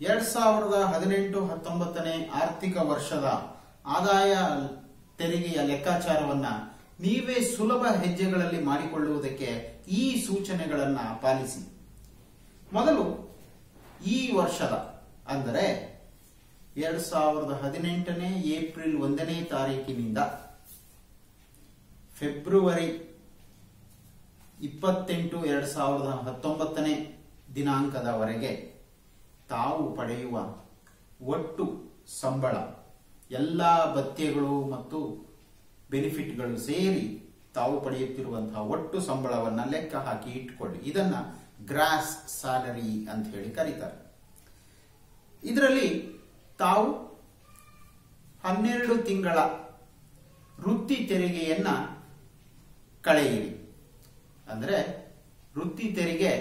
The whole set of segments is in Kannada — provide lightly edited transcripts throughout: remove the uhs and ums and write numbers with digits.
2018-19 ಆರ್ಥಿಕ ವರ್ಷದ ಆದಾಯ ತೆರಿಗೆಯ ಲೆಕ್ಕಾಚಾರವನ್ನ ನೀವೇ ಸುಲಭ ಹೆಜ್ಜೆಗಳಲ್ಲಿ ಮಾಡಿಕೊಳ್ಳುವುದಕ್ಕೆ ಈ ಸೂಚನೆಗಳನ್ನ ಪಾಲಿಸಿ. ಮೊದಲು ಈ ವರ್ಷದ ಅಂದರೆ 2018 ಏಪ್ರಿಲ್ 1ನೇ ತಾರೀಕಿನಿಂದ ಫೆಬ್ರವರಿ 28, 2019 ದಿನಾಂಕದವರೆಗೆ ತಾವು ಪಡೆಯುವ ಒಟ್ಟು ಸಂಬಳ, ಎಲ್ಲಾ ಭತ್ಯೆಗಳು ಮತ್ತು ಬೆನಿಫಿಟ್ಗಳು ಸೇರಿ ತಾವು ಪಡೆಯುತ್ತಿರುವಂತಹ ಒಟ್ಟು ಸಂಬಳವನ್ನ ಲೆಕ್ಕ ಹಾಕಿ ಇಟ್ಟುಕೊಳ್ಳಿ. ಇದನ್ನ ಗ್ರಾಸ್ ಸ್ಯಾಲರಿ ಅಂತ ಹೇಳಿ ಕರೀತಾರೆ. ಇದರಲ್ಲಿ ತಾವು 12 ತಿಂಗಳ ವೃತ್ತಿ ತೆರಿಗೆಯನ್ನ ಕಳೆಯಿರಿ. ಅಂದ್ರೆ ವೃತ್ತಿ ತೆರಿಗೆ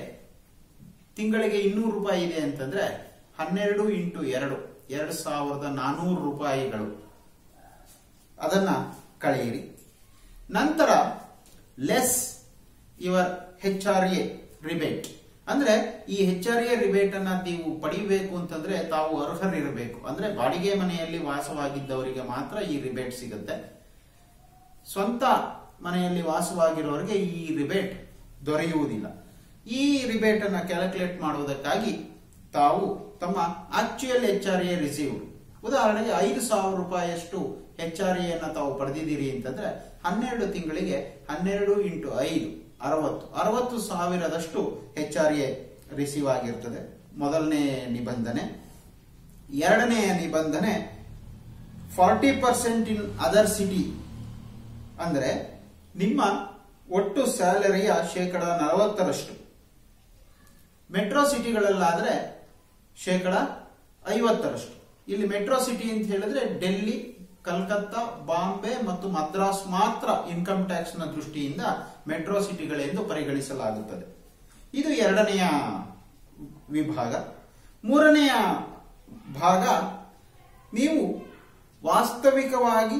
ತಿಂಗಳಿಗೆ 200 ರೂಪಾಯಿ ಇದೆ ಅಂತಂದ್ರೆ 12 × 2 2400 ರೂಪಾಯಿಗಳು ಅದನ್ನ ಕಳೆಯಿರಿ. ನಂತರ ಲೆಸ್ ಯುವರ್ HRA ರಿಬೇಟ್. ಅಂದ್ರೆ ಈ HRA ರಿಬೇಟ್ ಅನ್ನ ನೀವು ಪಡಿಬೇಕು ಅಂತಂದ್ರೆ ತಾವು ಅರ್ಹರಿರಬೇಕು. ಅಂದ್ರೆ ಬಾಡಿಗೆ ಮನೆಯಲ್ಲಿ ವಾಸವಾಗಿದ್ದವರಿಗೆ ಮಾತ್ರ ಈ ರಿಬೇಟ್ ಸಿಗುತ್ತೆ. ಸ್ವಂತ ಮನೆಯಲ್ಲಿ ವಾಸವಾಗಿರೋರಿಗೆ ಈ ರಿಬೇಟ್ ದೊರೆಯುವುದಿಲ್ಲ. ಈ ರಿಬೇಟ್ ಅನ್ನ ಕ್ಯಾಲ್ಕುಲೇಟ್ ಮಾಡುವುದಕ್ಕಾಗಿ ತಾವು ತಮ್ಮ ಆಕ್ಚುಯಲ್ HRA ರಿಸೀವ್ಡ್, ಉದಾಹರಣೆಗೆ 5,000 ರೂಪಾಯಿಯಷ್ಟು HRA ಅನ್ನ ತಾವು ಪಡೆದಿದ್ದೀರಿ ಅಂತಂದ್ರೆ 12 ತಿಂಗಳಿಗೆ 12 × 5 60,000ದಷ್ಟು HRA ರಿಸೀವ್ ಆಗಿರ್ತದೆ. ಮೊದಲನೇ ನಿಬಂಧನೆ. ಎರಡನೆಯ ನಿಬಂಧನೆ 40% ಇನ್ ಅದರ್ ಸಿಟಿ. ಅಂದ್ರೆ ನಿಮ್ಮ ಒಟ್ಟು ಸ್ಯಾಲರಿಯ 40%. ಮೆಟ್ರೋ ಸಿಟಿಗಳಲ್ಲಾದ್ರೆ 50%. ಇಲ್ಲಿ ಮೆಟ್ರೋ ಸಿಟಿ ಅಂತ ಹೇಳಿದ್ರೆ ಡೆಲ್ಲಿ, ಕಲ್ಕತ್ತಾ, ಬಾಂಬೆ ಮತ್ತು ಮದ್ರಾಸ್ ಮಾತ್ರ ಇನ್ಕಮ್ ಟ್ಯಾಕ್ಸ್ ನ ದೃಷ್ಟಿಯಿಂದ ಮೆಟ್ರೋ ಸಿಟಿಗಳೆಂದು ಪರಿಗಣಿಸಲಾಗುತ್ತದೆ. ಇದು ಎರಡನೆಯ ವಿಭಾಗ. ಮೂರನೆಯ ಭಾಗ, ನೀವು ವಾಸ್ತವಿಕವಾಗಿ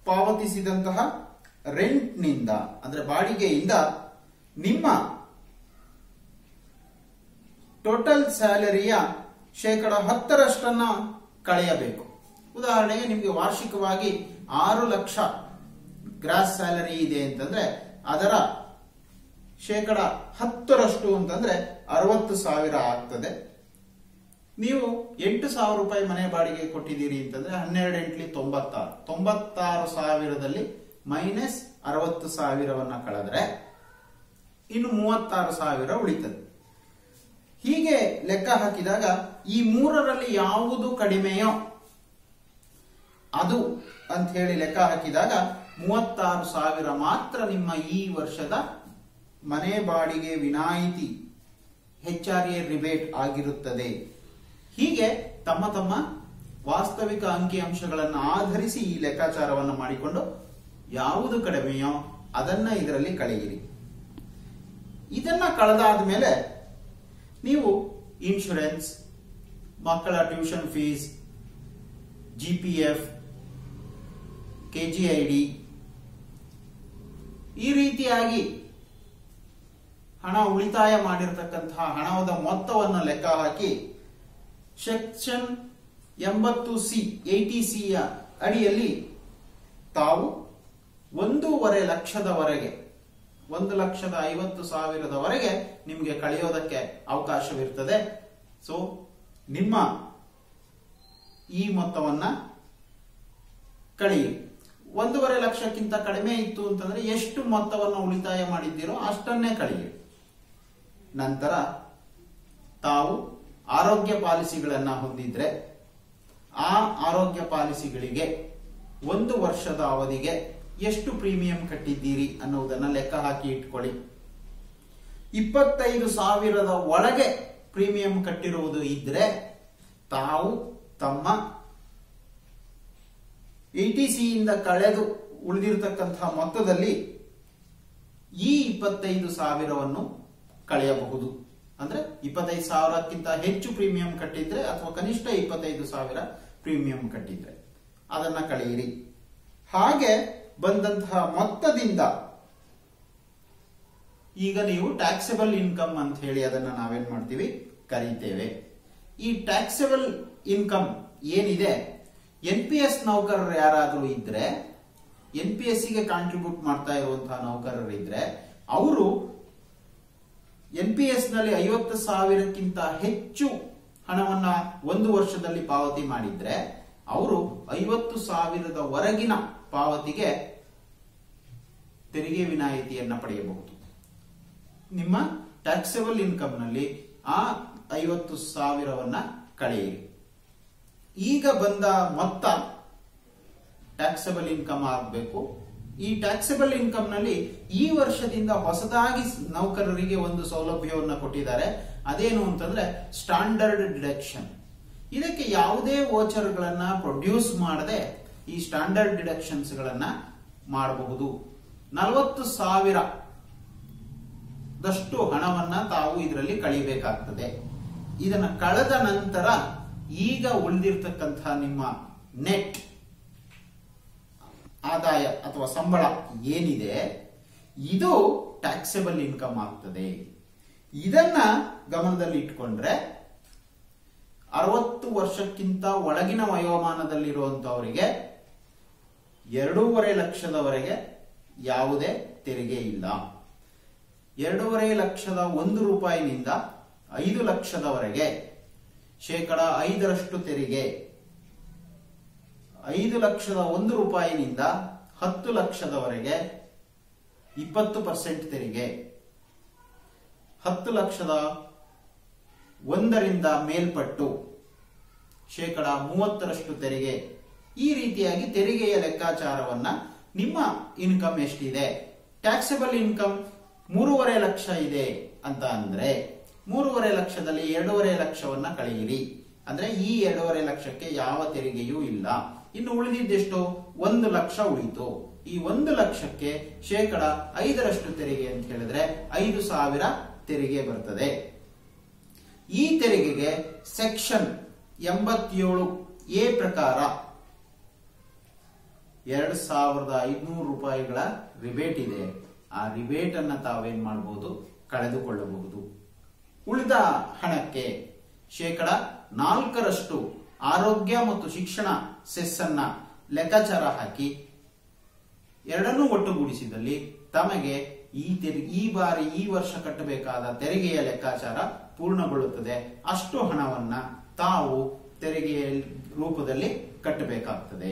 ಪಾವತಿಸಿದಂತಹ ರೆಂಟ್ನಿಂದ ಅಂದ್ರೆ ಬಾಡಿಗೆಯಿಂದ ನಿಮ್ಮ ಟೋಟಲ್ ಸ್ಯಾಲರಿಯ 10% ಕಳೆಯಬೇಕು. ಉದಾಹರಣೆಗೆ ನಿಮಗೆ ವಾರ್ಷಿಕವಾಗಿ 6 ಲಕ್ಷ ಗ್ರಾಸ್ ಸ್ಯಾಲರಿ ಇದೆ ಅಂತಂದ್ರೆ ಅದರ 10% ಅಂತಂದ್ರೆ 60,000 ಆಗ್ತದೆ. ನೀವು 8,000 ರೂಪಾಯಿ ಮನೆ ಬಾಡಿಗೆ ಕೊಟ್ಟಿದ್ದೀರಿ ಅಂತಂದ್ರೆ 12 × 8 96,000ದಲ್ಲಿ ಮೈನಸ್ 60,000ವನ್ನ ಕಳೆದ್ರೆ ಇನ್ನು 36,000 ಉಳಿತದೆ. ಹೀಗೆ ಲೆಕ್ಕ ಹಾಕಿದಾಗ ಈ ಮೂರರಲ್ಲಿ ಯಾವುದು ಕಡಿಮೆಯೋ ಅದು ಅಂತ ಹೇಳಿ ಲೆಕ್ಕ ಹಾಕಿದಾಗ 36,000 ಮಾತ್ರ ನಿಮ್ಮ ಈ ವರ್ಷದ ಮನೆ ಬಾಡಿಗೆ ವಿನಾಯಿತಿ HRA ರಿಬೇಟ್ ಆಗಿರುತ್ತದೆ. ಹೀಗೆ ತಮ್ಮ ತಮ್ಮ ವಾಸ್ತವಿಕ ಅಂಕಿಅಂಶಗಳನ್ನು ಆಧರಿಸಿ ಈ ಲೆಕ್ಕಾಚಾರವನ್ನು ಮಾಡಿಕೊಂಡು ಯಾವುದು ಕಡಿಮೆಯೋ ಅದನ್ನ ಇದರಲ್ಲಿ ಕಳೆಯಿರಿ. ಇದನ್ನ ಕಳೆದಾದ ಮೇಲೆ ನೀವು ಇನ್ಶೂರೆನ್ಸ್, ಮಕ್ಕಳ ಟ್ಯೂಷನ್ ಫೀಸ್, GPF, KGID ಈ ರೀತಿಯಾಗಿ ಹಣ ಉಳಿತಾಯ ಮಾಡಿರತಕ್ಕಂತಹ ಹಣದ ಮೊತ್ತವನ್ನು ಲೆಕ್ಕ ಹಾಕಿ ಸೆಕ್ಷನ್ 80C 80C ಅಡಿಯಲ್ಲಿ ತಾವು 1.5 ಲಕ್ಷದವರೆಗೆ 1,50,000 ನಿಮಗೆ ಕಳೆಯೋದಕ್ಕೆ ಅವಕಾಶವಿರ್ತದೆ. ಸೊ ನಿಮ್ಮ ಈ ಮೊತ್ತವನ್ನ ಕಳೆಯಿರಿ. 1.5 ಲಕ್ಷಕ್ಕಿಂತ ಕಡಿಮೆ ಇತ್ತು ಅಂತಂದ್ರೆ ಎಷ್ಟು ಮೊತ್ತವನ್ನು ಉಳಿತಾಯ ಮಾಡಿದ್ದೀರೋ ಅಷ್ಟನ್ನೇ ಕಳೆಯಿರಿ. ನಂತರ ತಾವು ಆರೋಗ್ಯ ಪಾಲಿಸಿಗಳನ್ನ ಹೊಂದಿದ್ರೆ ಆ ಆರೋಗ್ಯ ಪಾಲಿಸಿಗಳಿಗೆ 1 ವರ್ಷದ ಅವಧಿಗೆ ಎಷ್ಟು ಪ್ರೀಮಿಯಂ ಕಟ್ಟಿದ್ದೀರಿ ಅನ್ನುವುದನ್ನ ಲೆಕ್ಕ ಹಾಕಿ ಇಟ್ಕೊಳ್ಳಿ. 25,000 ಒಳಗೆ ಪ್ರೀಮಿಯಂ ಕಟ್ಟಿರುವುದು ಇದ್ರೆ ತಾವು ತಮ್ಮ 80Cಯಿಂದ ಕಳೆದು ಉಳಿದಿರತಕ್ಕಂತಹ ಮೊತ್ತದಲ್ಲಿ ಈ 25,000ವನ್ನು ಕಳೆಯಬಹುದು. ಅಂದ್ರೆ 25,000ಕ್ಕಿಂತ ಹೆಚ್ಚು ಪ್ರೀಮಿಯಂ ಕಟ್ಟಿದ್ರೆ ಅಥವಾ ಕನಿಷ್ಠ 25,000 ಪ್ರೀಮಿಯಂ ಕಟ್ಟಿದ್ರೆ ಅದನ್ನ ಕಳೆಯಿರಿ. ಹಾಗೆ ಬಂದಂತಹ ಮೊತ್ತದಿಂದ ಈಗ ನೀವು ಟ್ಯಾಕ್ಸಬಲ್ ಇನ್ಕಮ್ ಅಂತ ಹೇಳಿ ಅದನ್ನ ನಾವೇನ್ ಮಾಡ್ತೀವಿ ಕರೀತೇವೆ. ಈ ಟ್ಯಾಕ್ಸಬಲ್ ಇನ್ಕಮ್ ಏನಿದೆ, NPS ನೌಕರರು ಯಾರಾದರೂ ಇದ್ರೆ, NPS ಗೆ ಕಾಂಟ್ರಿಬ್ಯೂಟ್ ಮಾಡ್ತಾ ಇರುವಂತಹ ನೌಕರರು ಇದ್ರೆ, ಅವರು NPS ನಲ್ಲಿ 50,000ಕ್ಕಿಂತ ಹೆಚ್ಚು ಹಣವನ್ನ ಒಂದು ವರ್ಷದಲ್ಲಿ ಪಾವತಿ ಮಾಡಿದ್ರೆ ಅವರು 50,000 ಪಾವತಿಗೆ ತೆರಿಗೆ ವಿನಾಯಿತಿಯನ್ನ ಪಡೆಯಬಹುದು. ನಿಮ್ಮ ಟ್ಯಾಕ್ಸಬಲ್ ಇನ್ಕಮ್ ನಲ್ಲಿ ಆ 50,000 ಕಳೆಯಿರಿ. ಈಗ ಬಂದ ಮೊತ್ತ ಟ್ಯಾಕ್ಸಬಲ್ ಇನ್ಕಮ್ ಆಗಬೇಕು. ಈ ಟ್ಯಾಕ್ಸಬಲ್ ಇನ್ಕಮ್ ನಲ್ಲಿ ಈ ವರ್ಷದಿಂದ ಹೊಸದಾಗಿ ನೌಕರರಿಗೆ ಒಂದು ಸೌಲಭ್ಯವನ್ನು ಕೊಟ್ಟಿದ್ದಾರೆ. ಅದೇನು ಅಂತಂದ್ರೆ ಸ್ಟ್ಯಾಂಡರ್ಡ್ ಡಿಡಕ್ಷನ್. ಇದಕ್ಕೆ ಯಾವುದೇ ವೋಚರ್ ಗಳನ್ನ ಪ್ರೊಡ್ಯೂಸ್ ಮಾಡದೆ ಈ ಸ್ಟ್ಯಾಂಡರ್ಡ್ ಡಿಡಕ್ಷನ್ಸ್ ಗಳನ್ನ ಮಾಡಬಹುದು. 40,000 ಹಣವನ್ನ ತಾವು ಇದರಲ್ಲಿ ಕಳಿಬೇಕಾಗ್ತದೆ. ಇದನ್ನ ಕಳೆದ ನಂತರ ಈಗ ಉಳಿದಿರ್ತಕ್ಕಂತಹ ನಿಮ್ಮ ನೆಟ್ ಆದಾಯ ಅಥವಾ ಸಂಬಳ ಏನಿದೆ ಇದು ಟ್ಯಾಕ್ಸಬಲ್ ಇನ್ಕಮ್ ಆಗ್ತದೆ. ಇದನ್ನ ಗಮನದಲ್ಲಿ ಇಟ್ಕೊಂಡ್ರೆ 60 ವರ್ಷಕ್ಕಿಂತ ಒಳಗಿನ ವಯೋಮಾನದಲ್ಲಿರುವಂತವರಿಗೆ 2.5 ಲಕ್ಷದವರೆಗೆ ಯಾವುದೇ ತೆರಿಗೆ ಇಲ್ಲ. 2.5 ಲಕ್ಷದ ₹1 5 ಲಕ್ಷದವರೆಗೆ 5% ತೆರಿಗೆ. 5 ಲಕ್ಷದ ₹1 10 ಲಕ್ಷದವರೆಗೆ 20% ತೆರಿಗೆ. 10 ಲಕ್ಷದ 1 ಮೇಲ್ಪಟ್ಟು 30% ತೆರಿಗೆ. ಈ ರೀತಿಯಾಗಿ ತೆರಿಗೆಯ ಲೆಕ್ಕಾಚಾರವನ್ನ ನಿಮ್ಮ ಇನ್ಕಮ್ ಎಷ್ಟಿದೆ, ಟ್ಯಾಕ್ಸಬಲ್ ಇನ್ಕಮ್ 3.5 ಲಕ್ಷ ಇದೆ ಅಂತ ಅಂದ್ರೆ 3.5 ಲಕ್ಷದಲ್ಲಿ 2.5 ಲಕ್ಷವನ್ನ ಕಳೆಯಿರಿ. ಅಂದ್ರೆ ಈ 2.5 ಲಕ್ಷಕ್ಕೆ ಯಾವ ತೆರಿಗೆಯೂ ಇಲ್ಲ. ಇನ್ನು ಉಳಿದಿದ್ದೆಷ್ಟು? 1 ಲಕ್ಷ ಉಳಿತು. ಈ 1 ಲಕ್ಷಕ್ಕೆ 5% ತೆರಿಗೆ ಅಂತ ಹೇಳಿದ್ರೆ 5,000 ತೆರಿಗೆ ಬರ್ತದೆ. ಈ ತೆರಿಗೆಗೆ ಸೆಕ್ಷನ್ 87A ಪ್ರಕಾರ ₹2,500 ರಿಬೇಟ್ ಇದೆ. ಆ ರಿಬೇಟ್ ಅನ್ನ ತಾವೇನ್ ಮಾಡಬಹುದು? ಕಳೆದುಕೊಳ್ಳಬಹುದು. ಉಳಿದ ಹಣಕ್ಕೆ 4% ಆರೋಗ್ಯ ಮತ್ತು ಶಿಕ್ಷಣ ಸೆಸ್ ಅನ್ನ ಲೆಕ್ಕಾಚಾರ ಹಾಕಿ ಎರಡನ್ನೂ ಒಟ್ಟುಗೂಡಿಸಿದಲ್ಲಿ ತಮಗೆ ಈ ಬಾರಿ ಈ ವರ್ಷ ಕಟ್ಟಬೇಕಾದ ತೆರಿಗೆಯ ಲೆಕ್ಕಾಚಾರ ಪೂರ್ಣಗೊಳ್ಳುತ್ತದೆ. ಅಷ್ಟು ಹಣವನ್ನ ತಾವು ತೆರಿಗೆಯ ರೂಪದಲ್ಲಿ ಕಟ್ಟಬೇಕಾಗ್ತದೆ.